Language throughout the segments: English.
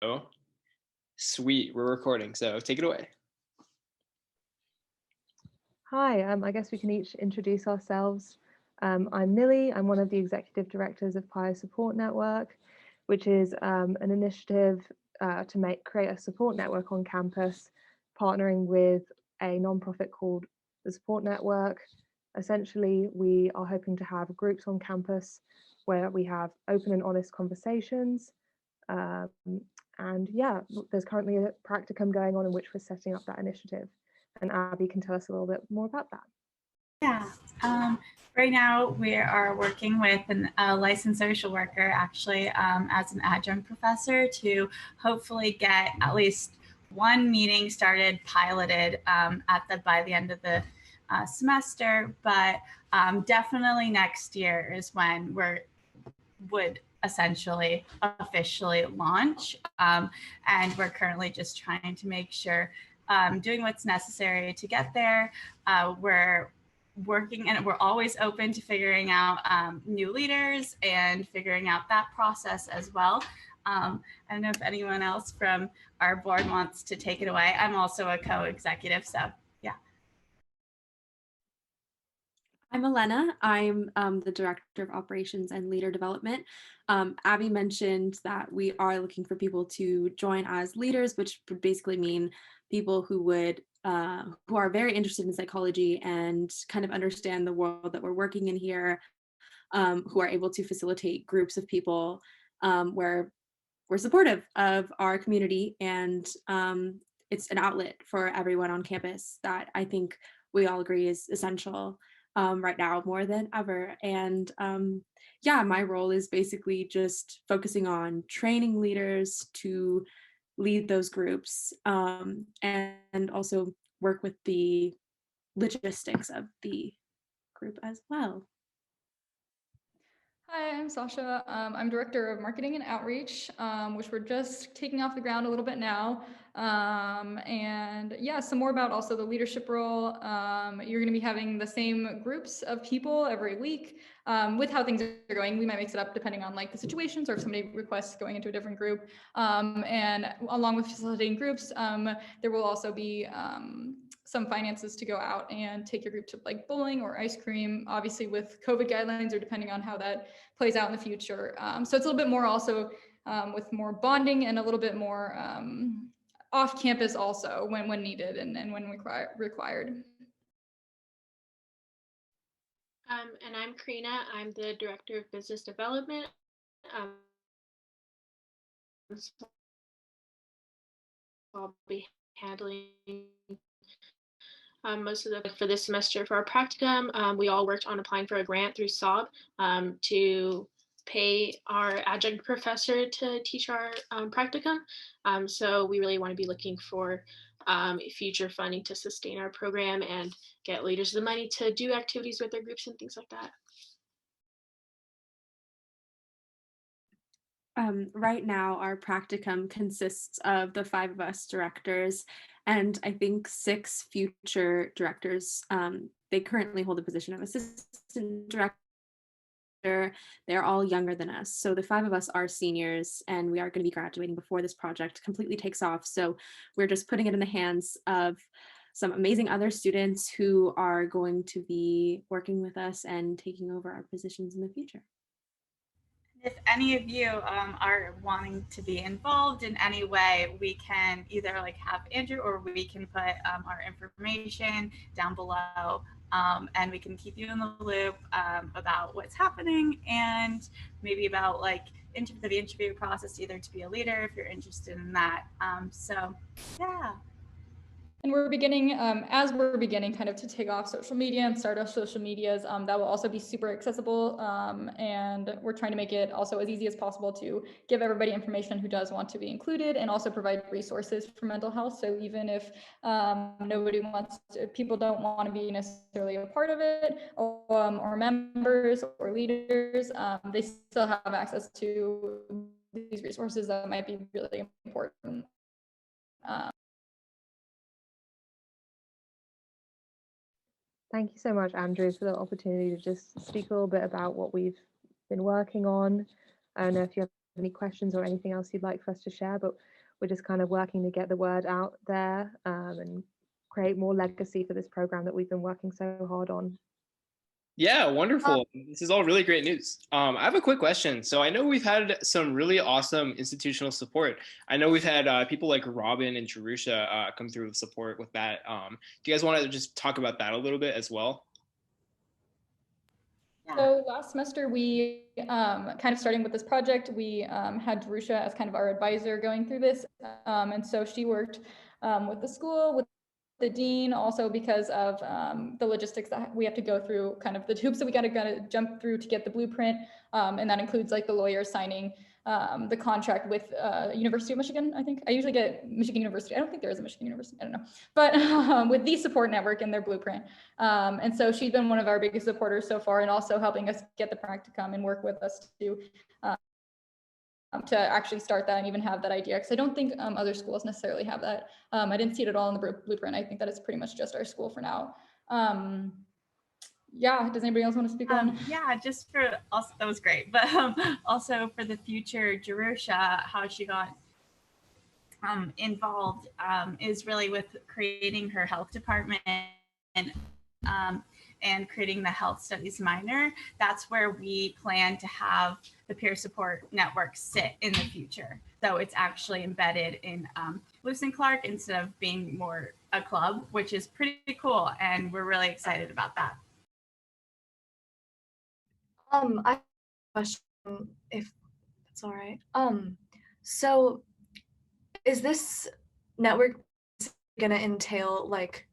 Oh, sweet. We're recording, so take it away. Hi, I guess we can each introduce ourselves. I'm Millie. I'm one of the executive directors of Peer Support Network, which is an initiative to create a support network on campus, partnering with a nonprofit called the Support Network. Essentially, we are hoping to have groups on campus where we have open and honest conversations. Um, and yeah, there's currently a practicum going on in which we're setting up that initiative. And Abby can tell us a little bit more about that. Yeah. Um, right now, we are working with a licensed social worker, actually, as an adjunct professor, to hopefully get at least one meeting started, piloted by the end of the semester. But definitely next year is when would essentially officially launch. And we're currently just trying to make sure doing what's necessary to get there. We're working and we're always open to figuring out new leaders and figuring out that process as well. I don't know if anyone else from our board wants to take it away. I'm also a co-executive, so yeah. I'm Elena. I'm the Director of Operations and Leader Development. Abby mentioned that we are looking for people to join as leaders, which would basically mean people who are very interested in psychology and kind of understand the world that we're working in here, who are able to facilitate groups of people where we're supportive of our community, and it's an outlet for everyone on campus that I think we all agree is essential right now more than ever. And yeah, my role is basically just focusing on training leaders to lead those groups and also work with the logistics of the group as well. Hi, I'm Sasha. I'm Director of Marketing and Outreach, which we're just taking off the ground a little bit now. And yeah, some more about also the leadership role. You're going to be having the same groups of people every week. With how things are going, we might mix it up depending on like the situations or if somebody requests going into a different group. And along with facilitating groups, there will also be some finances to go out and take your group to like bowling or ice cream, obviously with COVID guidelines or depending on how that plays out in the future. So it's a little bit more also with more bonding and a little bit more off campus also when needed and when required. And I'm Karina. I'm the Director of Business Development. So I'll be handling most of for this semester for our practicum. We all worked on applying for a grant through SOB to pay our adjunct professor to teach our practicum. So we really want to be looking for future funding to sustain our program and get leaders the money to do activities with their groups and things like that. Right now, our practicum consists of the 5 of us directors, and I think 6 future directors. They currently hold the position of assistant director. They're all younger than us. So the 5 of us are seniors, and we are going to be graduating before this project completely takes off. So we're just putting it in the hands of some amazing other students who are going to be working with us and taking over our positions in the future. If any of you are wanting to be involved in any way, we can either like have Andrew or we can put our information down below and we can keep you in the loop about what's happening and maybe about like the interview process, either to be a leader if you're interested in that. So yeah. And we're beginning, as we're beginning kind of to take off social media and start our social medias, that will also be super accessible. And we're trying to make it also as easy as possible to give everybody information who does want to be included and also provide resources for mental health. So even if people don't want to be necessarily a part of it or members or leaders, they still have access to these resources that might be really important. Thank you so much, Andrew, for the opportunity to just speak a little bit about what we've been working on. I don't know if you have any questions or anything else you'd like for us to share, but we're just kind of working to get the word out there and create more legacy for this program that we've been working so hard on. Yeah, wonderful. This is all really great news. I have a quick question. So I know we've had some really awesome institutional support. I know we've had people like Robin and Jerusha come through with support with that. Do you guys want to just talk about that a little bit as well? So last semester, we kind of starting with this project, we had Jerusha as kind of our advisor going through this. And so she worked with the school, with the dean, also because of the logistics that we have to go through, kind of the hoops that we got to jump through to get the blueprint. And that includes like the lawyer signing the contract with University of Michigan, I think. I usually get Michigan University. I don't think there is a Michigan University. I don't know. But with the support network and their blueprint. And so she's been one of our biggest supporters so far, and also helping us get the practicum and work with us to actually start that and even have that idea. Because I don't think other schools necessarily have that. I didn't see it at all in the blueprint. I think that it's pretty much just our school for now. Yeah, does anybody else want to speak on? Yeah, just for also, that was great, but also for the future, Jerusha, how she got involved is really with creating her health department and creating the health studies minor. That's where we plan to have the peer support network sit in the future. So it's actually embedded in Lewis and Clark instead of being more a club, which is pretty cool. And we're really excited about that. I have a question, if that's all right. So is this network gonna entail, like,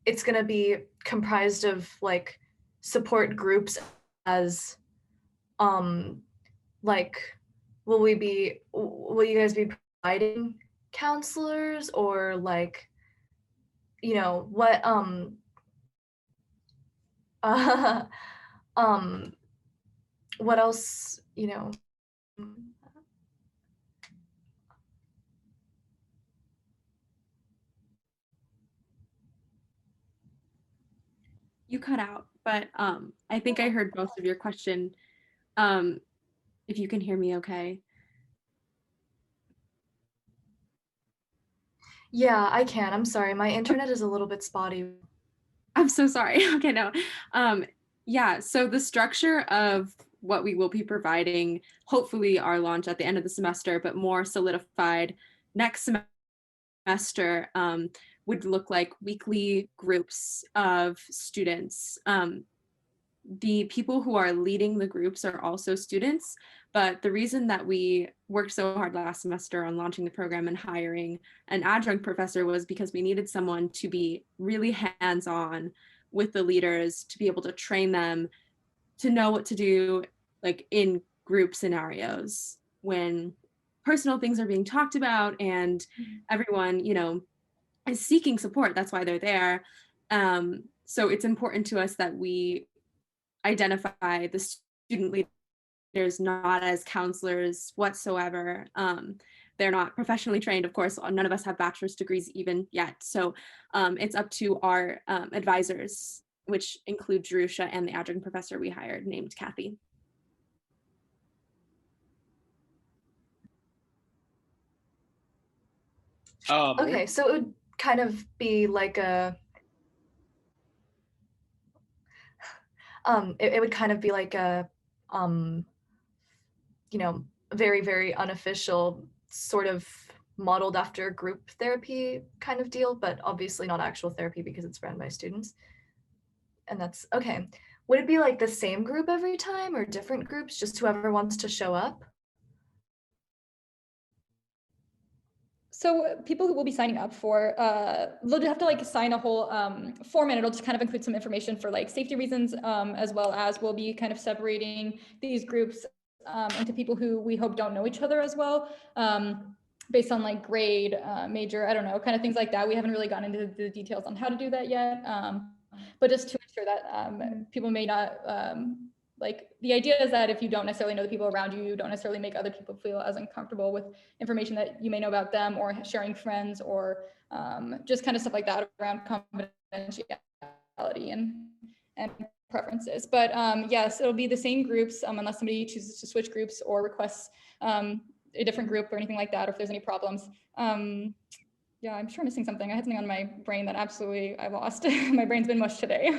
it's gonna be comprised of like support groups as like, will you guys be providing counselors, or like, you know, what what else, you know? You cut out, but I think I heard most of your question. If you can hear me okay. Yeah, I can. I'm sorry. My internet is a little bit spotty. I'm so sorry. Okay, no. Yeah, so the structure of what we will be providing, hopefully our launch at the end of the semester, but more solidified next semester, would look like weekly groups of students. The people who are leading the groups are also students, but the reason that we worked so hard last semester on launching the program and hiring an adjunct professor was because we needed someone to be really hands-on with the leaders, to be able to train them, to know what to do, like in group scenarios when personal things are being talked about and everyone, you know, is seeking support. That's why they're there. So it's important to us that we identify the student leaders not as counselors whatsoever. They're not professionally trained, of course. None of us have bachelor's degrees even yet. So it's up to our advisors, which include Jerusha and the adjunct professor we hired named Kathy. Okay, so it would kind of be like a it would kind of be like a you know, very, very unofficial, sort of modeled after group therapy kind of deal, but obviously not actual therapy because it's run by students. And that's okay. Would it be like the same group every time, or different groups, just whoever wants to show up? So people who will be signing up for, they'll have to like sign a whole form, and it'll just kind of include some information for like safety reasons, as well as we'll be kind of separating these groups into people who we hope don't know each other as well, based on like grade, major, I don't know, kind of things like that. We haven't really gotten into the details on how to do that yet, but just to ensure that people may not, like, the idea is that if you don't necessarily know the people around you, you don't necessarily make other people feel as uncomfortable with information that you may know about them, or sharing friends, or just kind of stuff like that around confidentiality and preferences. But yes, it'll be the same groups unless somebody chooses to switch groups or requests a different group or anything like that, or if there's any problems. Yeah, I'm sure I'm missing something. I had something on my brain that absolutely I lost. My brain's been mush today.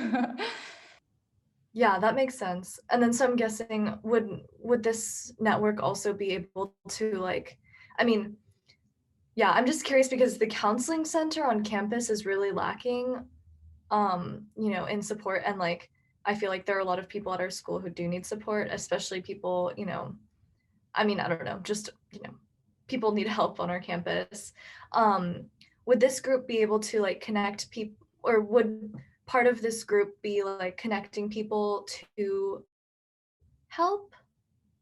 Yeah, that makes sense. And then so I'm guessing would this network also be able to like, I mean, yeah, I'm just curious because the counseling center on campus is really lacking, in support. And like, I feel like there are a lot of people at our school who do need support, especially people, I mean, I don't know, just, people need help on our campus. Would this group be able to like connect people, or would part of this group be like connecting people to help,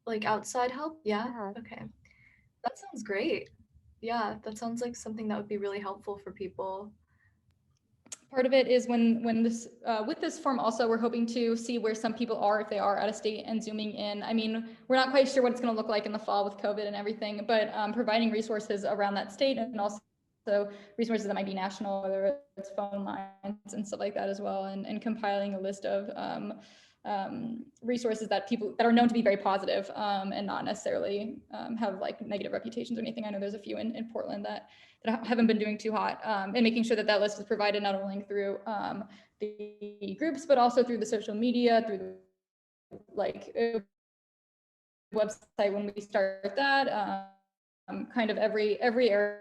like outside help? Yeah. Okay. That sounds great. Yeah, that sounds like something that would be really helpful for people. Part of it is when this with this form also we're hoping to see where some people are if they are out of state and zooming in. I mean, we're not quite sure what it's going to look like in the fall with COVID and everything, but providing resources around that state and also resources that might be national, whether it's phone lines and stuff like that as well, and compiling a list of resources that people that are known to be very positive, and not necessarily have like negative reputations or anything. I know there's a few in Portland that haven't been doing too hot, and making sure that that list is provided not only through the groups, but also through the social media, through the, like website when we start that, kind of every area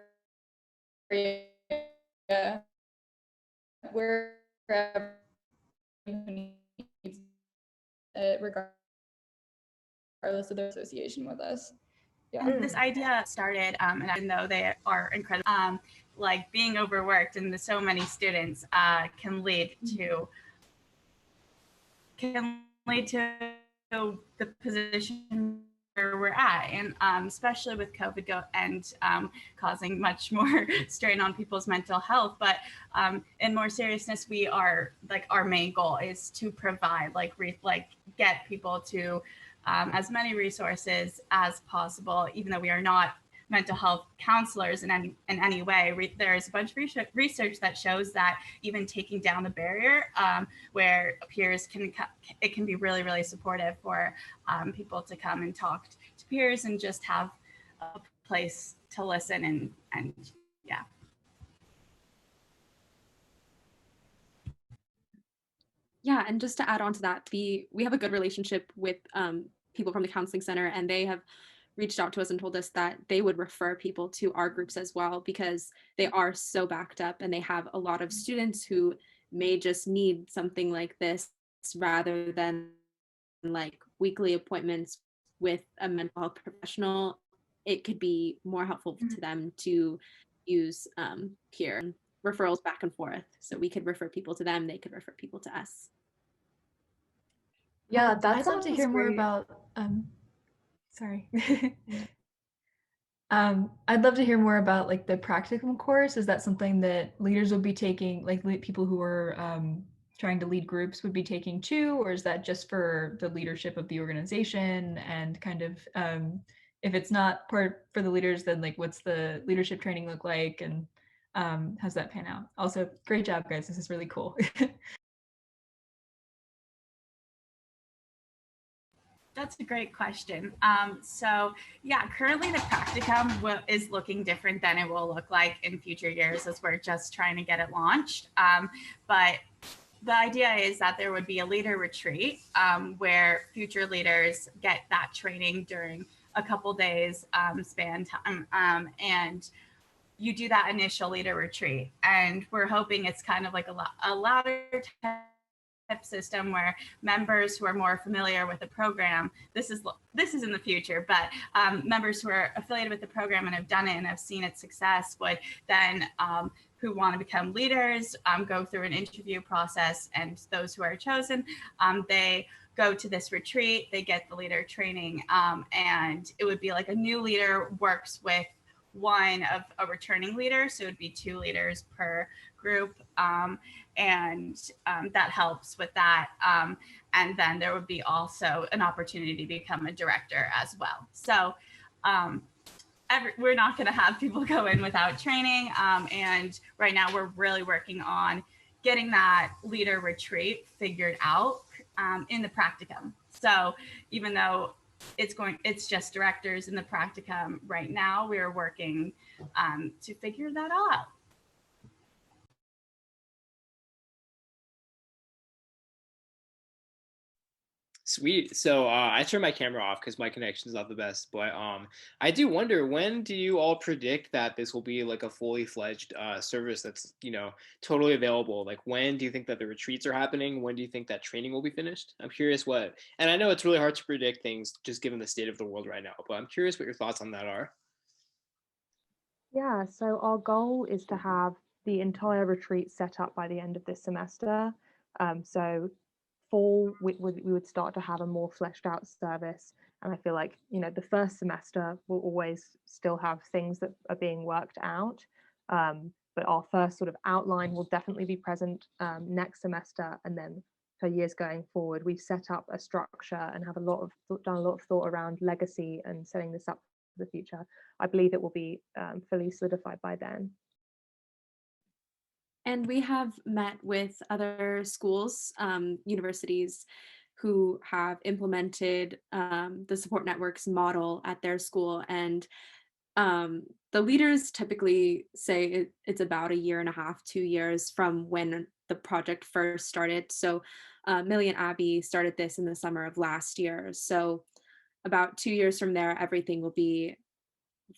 wherever needs it, regardless of their association with us. Yeah. This idea started, and even though they are incredible, like being overworked and so many students can lead to the position where we're at, and especially with COVID causing much more strain on people's mental health. But in more seriousness, we are like our main goal is to provide get people to as many resources as possible, even though we are not mental health counselors in any way. There's a bunch of research that shows that even taking down the barrier where peers it can be really, really supportive for people to come and talk to peers and just have a place to listen and yeah. Yeah, and just to add on to that, we have a good relationship with people from the counseling center, and they have reached out to us and told us that they would refer people to our groups as well, because they are so backed up and they have a lot of students who may just need something like this rather than like weekly appointments with a mental health professional. It could be more helpful to them to use peer referrals back and forth. So we could refer people to them, they could refer people to us. Yeah, that I'd love to hear more about sorry. I'd love to hear more about like the practicum course. Is that something that leaders would be taking, like people who are trying to lead groups would be taking too, or is that just for the leadership of the organization? And kind of if it's not part for the leaders, then like what's the leadership training look like, and how's that pan out? Also, great job, guys. This is really cool. That's a great question. So yeah, currently the practicum is looking different than it will look like in future years as we're just trying to get it launched. But the idea is that there would be a leader retreat where future leaders get that training during a couple days span time. And you do that initial leader retreat. And we're hoping it's kind of like a ladder system where members who are more familiar with the program, this is in the future, but members who are affiliated with the program and have done it and have seen its success would then who want to become leaders go through an interview process, and those who are chosen, they go to this retreat, they get the leader training, and it would be like a new leader works with one of a returning leader, so it would be 2 leaders per group, and that helps with that. And then there would be also an opportunity to become a director as well. So we're not going to have people go in without training, and right now we're really working on getting that leader retreat figured out in the practicum. So even though it's just directors in the practicum right now, we're working to figure that out. Sweet. So I turned my camera off because my connection is not the best. But I do wonder, when do you all predict that this will be like a fully fledged service that's, totally available? Like, when do you think that the retreats are happening? When do you think that training will be finished? I'm curious what, and I know it's really hard to predict things just given the state of the world right now, but I'm curious what your thoughts on that are. Yeah, so our goal is to have the entire retreat set up by the end of this semester. So fall, we would start to have a more fleshed out service. And I feel like, the first semester will always still have things that are being worked out. But our first sort of outline will definitely be present next semester. And then for years going forward, we've set up a structure and have done a lot of thought around legacy and setting this up for the future. I believe it will be fully solidified by then. And we have met with other schools, universities who have implemented the support networks model at their school. And the leaders typically say it's about 1.5 to 2 years from when the project first started. So Millie and Abby started this in the summer of last year. So about 2 years from there, everything will be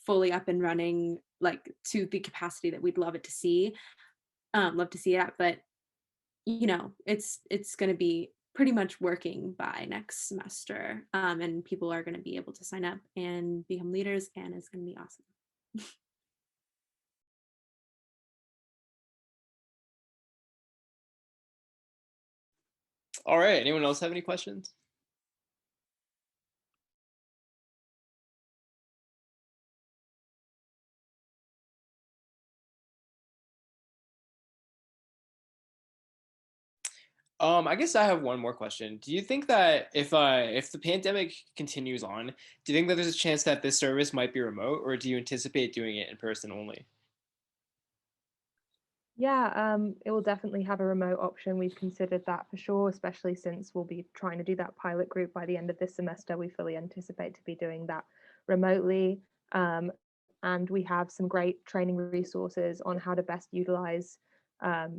fully up and running, like to the capacity that we'd love to see it at. But it's going to be pretty much working by next semester, and people are going to be able to sign up and become leaders, and it's going to be awesome. All right. Anyone else have any questions? I guess I have one more question. Do you think that if the pandemic continues on, do you think that there's a chance that this service might be remote, or do you anticipate doing it in person only? Yeah, it will definitely have a remote option. We've considered that for sure, especially since we'll be trying to do that pilot group by the end of this semester. We fully anticipate to be doing that remotely. And we have some great training resources on how to best utilize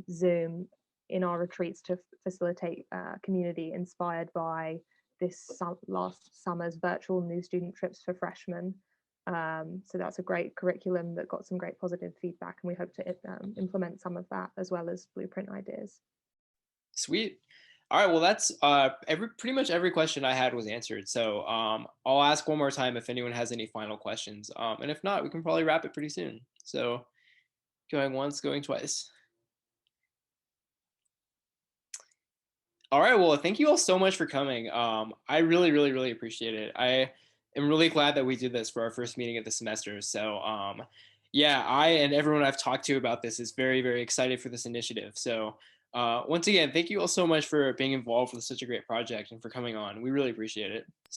Zoom in our retreats to facilitate community inspired by last summer's virtual new student trips for freshmen. So that's a great curriculum that got some great positive feedback, and we hope to implement some of that as well as blueprint ideas. Sweet. All right. Well, that's pretty much every question I had was answered. So I'll ask one more time if anyone has any final questions. And if not, we can probably wrap it pretty soon. So going once, going twice. All right. Well, thank you all so much for coming. I really, really, really appreciate it. I am really glad that we did this for our first meeting of the semester. So, yeah, I and everyone I've talked to about this is very, very excited for this initiative. So, once again, thank you all so much for being involved with such a great project and for coming on. We really appreciate it.